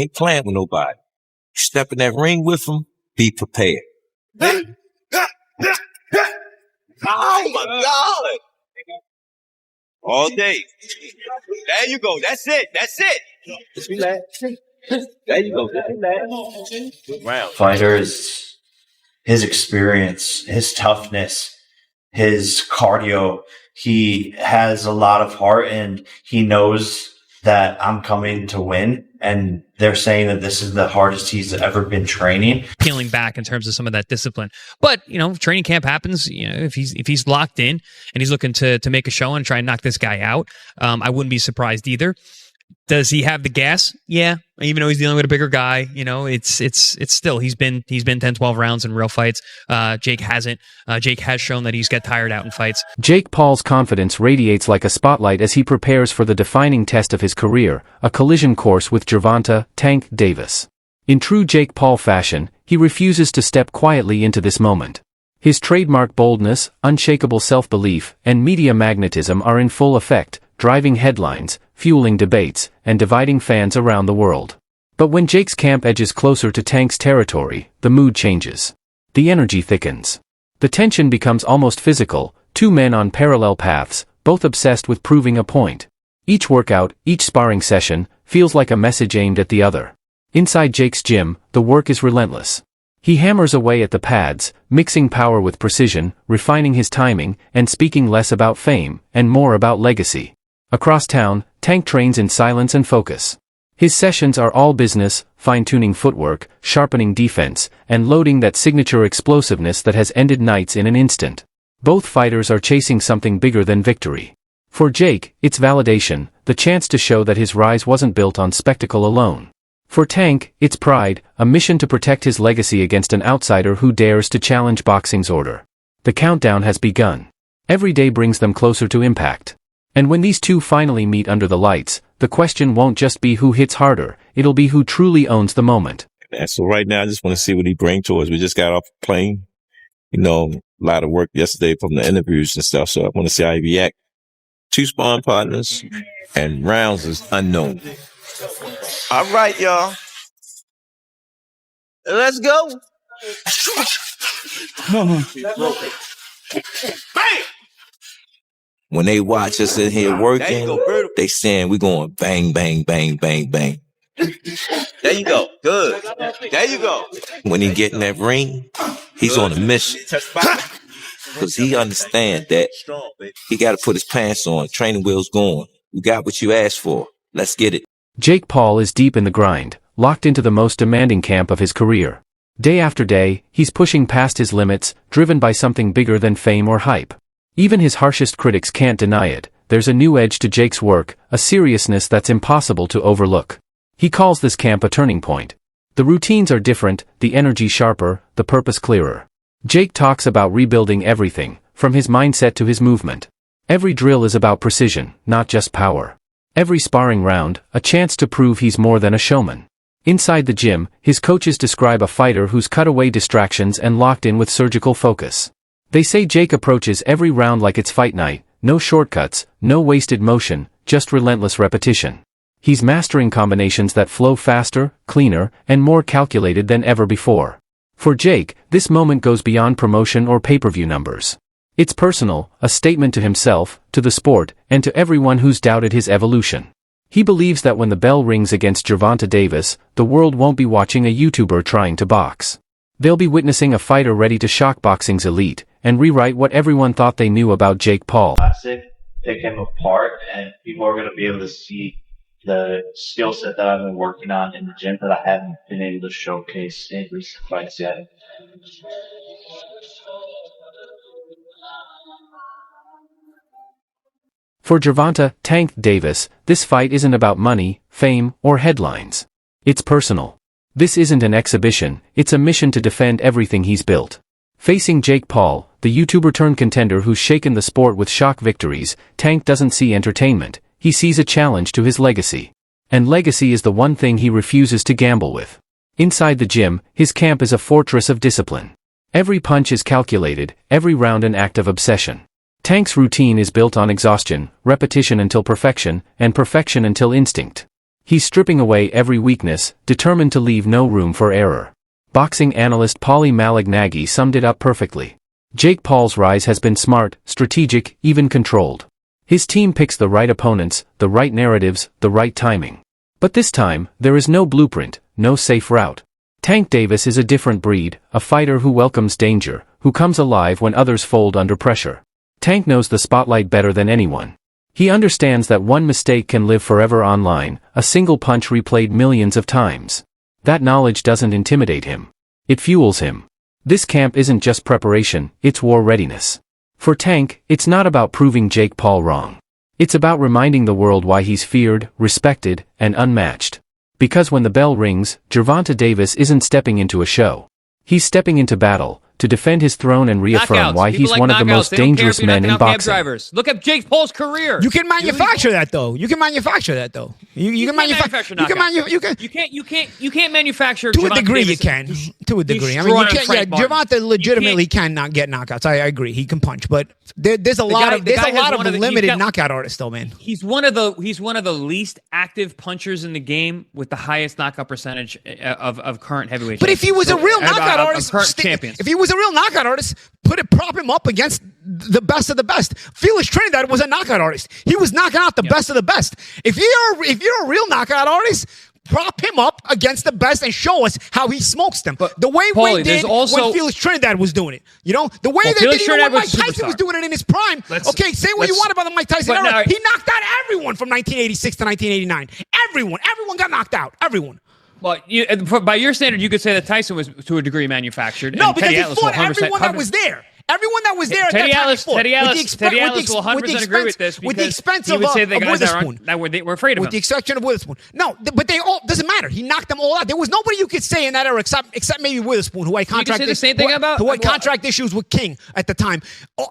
Ain't playing with nobody. Step in that ring with him, be prepared. Oh my God! All day. There you go. That's it. That's it. Just relax. There you go. Just relax. Wow. Fighters, his experience, his toughness, his cardio, he has a lot of heart and he knows that I'm coming to win. And they're saying that this is the hardest he's ever been training. Peeling back in terms of some of that discipline. But, training camp happens, if he's locked in and he's looking to make a show and try and knock this guy out, I wouldn't be surprised either. Does he have the gas? Yeah. Even though he's dealing with a bigger guy, it's still, he's been 10, 12 rounds in real fights. Jake hasn't. Jake has shown that he's got tired out in fights. Jake Paul's confidence radiates like a spotlight as he prepares for the defining test of his career, a collision course with Gervonta "Tank" Davis. In true Jake Paul fashion, he refuses to step quietly into this moment. His trademark boldness, unshakable self-belief, and media magnetism are in full effect, driving headlines, fueling debates, and dividing fans around the world. But when Jake's camp edges closer to Tank's territory, the mood changes. The energy thickens. The tension becomes almost physical, two men on parallel paths, both obsessed with proving a point. Each workout, each sparring session, feels like a message aimed at the other. Inside Jake's gym, the work is relentless. He hammers away at the pads, mixing power with precision, refining his timing, and speaking less about fame, and more about legacy. Across town, Tank trains in silence and focus. His sessions are all business, fine-tuning footwork, sharpening defense, and loading that signature explosiveness that has ended nights in an instant. Both fighters are chasing something bigger than victory. For Jake, it's validation, the chance to show that his rise wasn't built on spectacle alone. For Tank, it's pride, a mission to protect his legacy against an outsider who dares to challenge boxing's order. The countdown has begun. Every day brings them closer to impact. And when these two finally meet under the lights, the question won't just be who hits harder, it'll be who truly owns the moment. And so right now, I just want to see what he brings to us. We just got off the plane, a lot of work yesterday from the interviews and stuff. So I want to see how he react. 2 sparring partners and rounds is unknown. All right, y'all. Let's go. Bam! When they watch us in here working, they saying we're going bang, bang, bang, bang, bang. There you go. Good. There you go. When he get in that ring, he's on a mission. Because he understands that he got to put his pants on, training wheels going. You got what you asked for. Let's get it. Jake Paul is deep in the grind, locked into the most demanding camp of his career. Day after day, he's pushing past his limits, driven by something bigger than fame or hype. Even his harshest critics can't deny it. There's a new edge to Jake's work, a seriousness that's impossible to overlook. He calls this camp a turning point. The routines are different, the energy sharper, the purpose clearer. Jake talks about rebuilding everything, from his mindset to his movement. Every drill is about precision, not just power. Every sparring round, a chance to prove he's more than a showman. Inside the gym, his coaches describe a fighter who's cut away distractions and locked in with surgical focus. They say Jake approaches every round like it's fight night, no shortcuts, no wasted motion, just relentless repetition. He's mastering combinations that flow faster, cleaner, and more calculated than ever before. For Jake, this moment goes beyond promotion or pay-per-view numbers. It's personal, a statement to himself, to the sport, and to everyone who's doubted his evolution. He believes that when the bell rings against Gervonta Davis, the world won't be watching a YouTuber trying to box. They'll be witnessing a fighter ready to shock boxing's elite, and rewrite what everyone thought they knew about Jake Paul. Classic, pick him apart, and people are going to be able to see the skill set that I've been working on in the gym that I haven't been able to showcase in recent fights yet. For Gervonta "Tank" Davis, this fight isn't about money, fame, or headlines. It's personal. This isn't an exhibition, it's a mission to defend everything he's built. Facing Jake Paul, the YouTuber-turned-contender who's shaken the sport with shock victories, Tank doesn't see entertainment, he sees a challenge to his legacy. And legacy is the one thing he refuses to gamble with. Inside the gym, his camp is a fortress of discipline. Every punch is calculated, every round an act of obsession. Tank's routine is built on exhaustion, repetition until perfection, and perfection until instinct. He's stripping away every weakness, determined to leave no room for error. Boxing analyst Paulie Malignaggi summed it up perfectly. Jake Paul's rise has been smart, strategic, even controlled. His team picks the right opponents, the right narratives, the right timing. But this time, there is no blueprint, no safe route. Tank Davis is a different breed, a fighter who welcomes danger, who comes alive when others fold under pressure. Tank knows the spotlight better than anyone. He understands that one mistake can live forever online, a single punch replayed millions of times. That knowledge doesn't intimidate him. It fuels him. This camp isn't just preparation, it's war readiness. For Tank, it's not about proving Jake Paul wrong. It's about reminding the world why he's feared, respected, and unmatched. Because when the bell rings, Gervonta Davis isn't stepping into a show. He's stepping into battle, to defend his throne and reaffirm why he's one of the most dangerous men in boxing. Look at Jake Paul's career. You can manufacture that though. You can manufacture that though. You can manufacture. You can't manufacture. To a degree, you can. To a degree, I mean, you can. Yeah, Gervonta legitimately cannot get knockouts. I agree. He can punch, but there's a lot of limited knockout artists though, man. He's one of the least active punchers in the game with the highest knockout percentage of current heavyweight. But if he was a real knockout artist, if he was a real knockout artist, prop him up against the best of the best. Felix Trinidad was a knockout artist. He was knocking out the best of the best. If you're a real knockout artist, prop him up against the best and show us how he smokes them. But the way Wayne did when Felix Trinidad was doing it. You know? The way when Mike Tyson was doing it in his prime. Say what you want about the Mike Tyson era. He knocked out everyone from 1986 to 1989. Everyone got knocked out. Everyone. Well, by your standard, you could say that Tyson was to a degree manufactured. No, because he fought everyone that was there. Everyone that was there at that time he fought. Teddy Atlas will 100% agree with this. With the expense of Witherspoon. We're afraid of him. With the exception of Witherspoon. No, but they all, doesn't matter. He knocked them all out. There was nobody you could say in that era except maybe Witherspoon, who I contract issues with King at the time.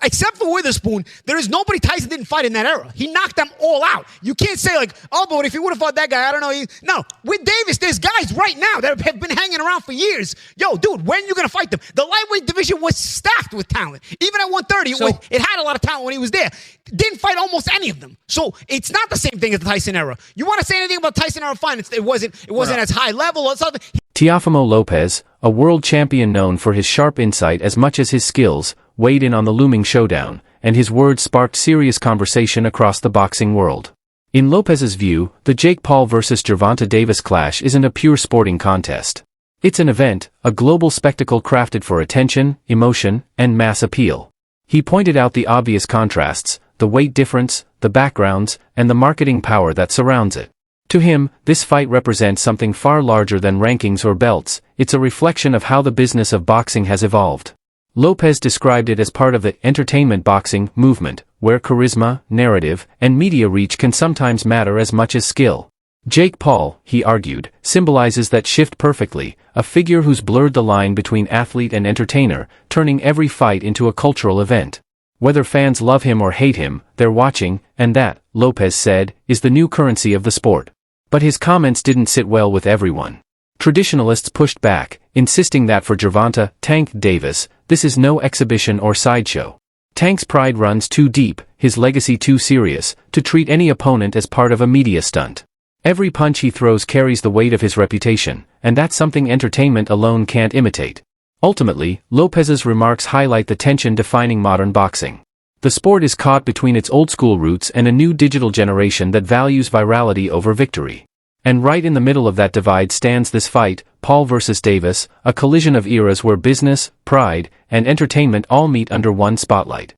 Except for Witherspoon, there is nobody Tyson didn't fight in that era. He knocked them all out. You can't say like, oh, but if he would have fought that guy, I don't know. No, with Davis, there's guys right now that have been hanging around for years. Yo, dude, when you going to fight them? The lightweight division was stacked with talent. Even at 130, it had a lot of talent when he was there. Didn't fight almost any of them. So it's not the same thing as the Tyson era. You want to say anything about Tyson era? Fine. It wasn't as high level or something. Teofimo Lopez, a world champion known for his sharp insight as much as his skills, weighed in on the looming showdown, and his words sparked serious conversation across the boxing world. In Lopez's view, the Jake Paul vs. Gervonta Davis clash isn't a pure sporting contest. It's an event, a global spectacle crafted for attention, emotion, and mass appeal. He pointed out the obvious contrasts, the weight difference, the backgrounds, and the marketing power that surrounds it. To him, this fight represents something far larger than rankings or belts. It's a reflection of how the business of boxing has evolved. Lopez described it as part of the entertainment boxing movement, where charisma, narrative, and media reach can sometimes matter as much as skill. Jake Paul, he argued, symbolizes that shift perfectly, a figure who's blurred the line between athlete and entertainer, turning every fight into a cultural event. Whether fans love him or hate him, they're watching, and that, Lopez said, is the new currency of the sport. But his comments didn't sit well with everyone. Traditionalists pushed back, insisting that for Gervonta "Tank" Davis, this is no exhibition or sideshow. Tank's pride runs too deep, his legacy too serious, to treat any opponent as part of a media stunt. Every punch he throws carries the weight of his reputation, and that's something entertainment alone can't imitate. Ultimately, Lopez's remarks highlight the tension defining modern boxing. The sport is caught between its old-school roots and a new digital generation that values virality over victory. And right in the middle of that divide stands this fight, Paul versus Davis, a collision of eras where business, pride, and entertainment all meet under one spotlight.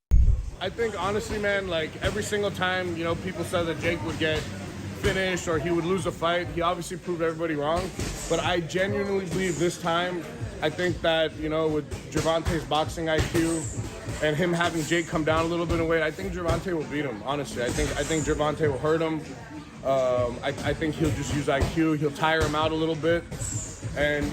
I think honestly, man, like every single time, people said that Jake would get finished or he would lose a fight, he obviously proved everybody wrong. But I genuinely believe this time, I think that, with Gervonta's boxing IQ and him having Jake come down a little bit in weight, I think Gervonta will beat him, honestly. I think Gervonta will hurt him. I think he'll just use IQ. He'll tire him out a little bit. And,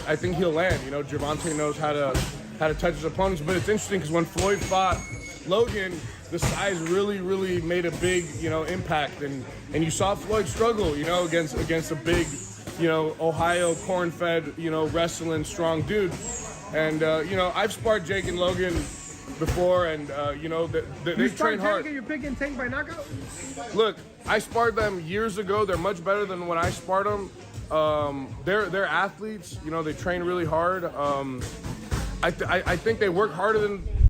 I think he'll land. Gervonta knows how to touch his opponents. But it's interesting because when Floyd fought Logan, the size really made a big, impact. And you saw Floyd struggle, against a big, Ohio corn-fed, wrestling strong dude. And, I've sparred Jake and Logan before, and they train hard. You're picking Tank by knockout? Look, I sparred them years ago. They're much better than when I sparred them. They're athletes. They train really hard. I think they work harder than